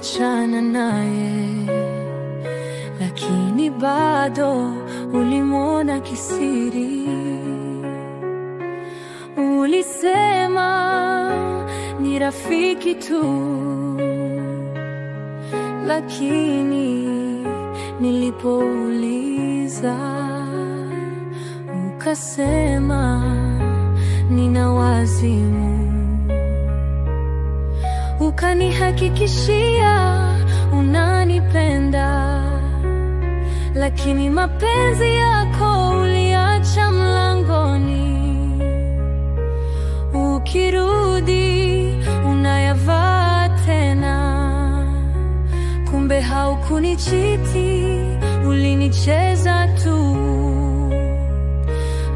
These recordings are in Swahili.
kuachana naye, lakini bado ulimwona kisiri. Ulisema ni rafiki tu, lakini nilipouliza ukasema nina wazimu. Ukanihakikishia unanipenda, lakini mapenzi yako uliacha mlangoni. Ukirudi unayavaa tena, kumbe haukunichiti, ulinicheza tu.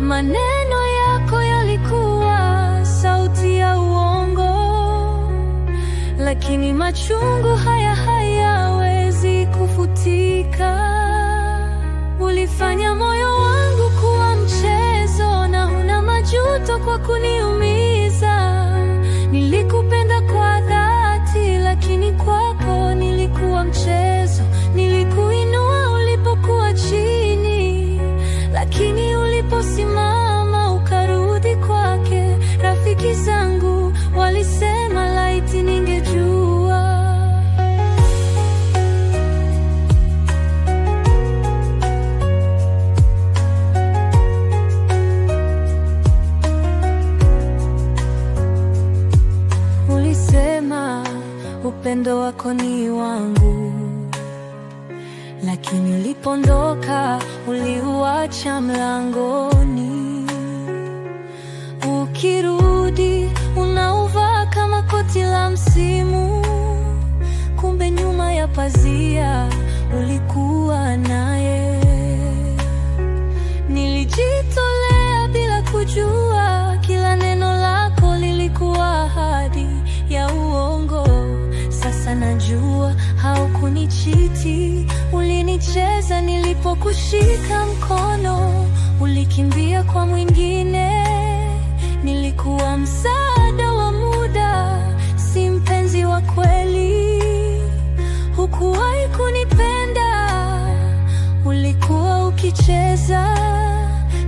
Maneno yako yalikuwa sauti ya uongo, lakini machungu haya hayawezi kufutika. Ulifanya moyo wangu kuwa mchezo, na huna majuto kwa kuniumiza. Nilikupenda kwa dhati, lakini kwako nilikuwa mchezo. Nilikuinua ulipokuwa chini, lakini uliposimama ukarudi kwake. Rafiki zangu walisema laiti ningejua. Ulisema upendo wako ni wangu, lakini ulipondoka uliuacha mlangoni. Ukirudi unauvaa kama koti la msimu, kumbe nyuma ya pazia ulikuwa naye. Nilijitolea bila kujua, kila neno lako lilikuwa ahadi ya uongo. Sasa najua haukunichiti, ulinicheza nilipokushika mkono. Ulikimbia kwa mwingine, nilikuwa msaada wa muda, si mpenzi wa kweli. Hukuwahi kunipenda, ulikuwa ukicheza,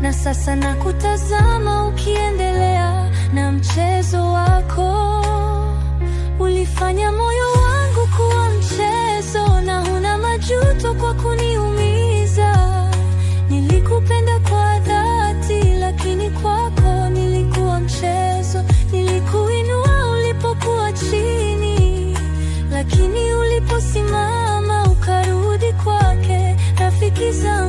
na sasa nakutazama ukiendelea na mchezo wako. Ulifanya moyo wangu kuwa mchezo, na huna majuto kwa kuniumiza. Nilikupenda kwa dhati, lakini kwako nilikuwa mchezo. Nilikuinua ulipokuwa chini, lakini uliposimama ukarudi kwake. Rafiki zangu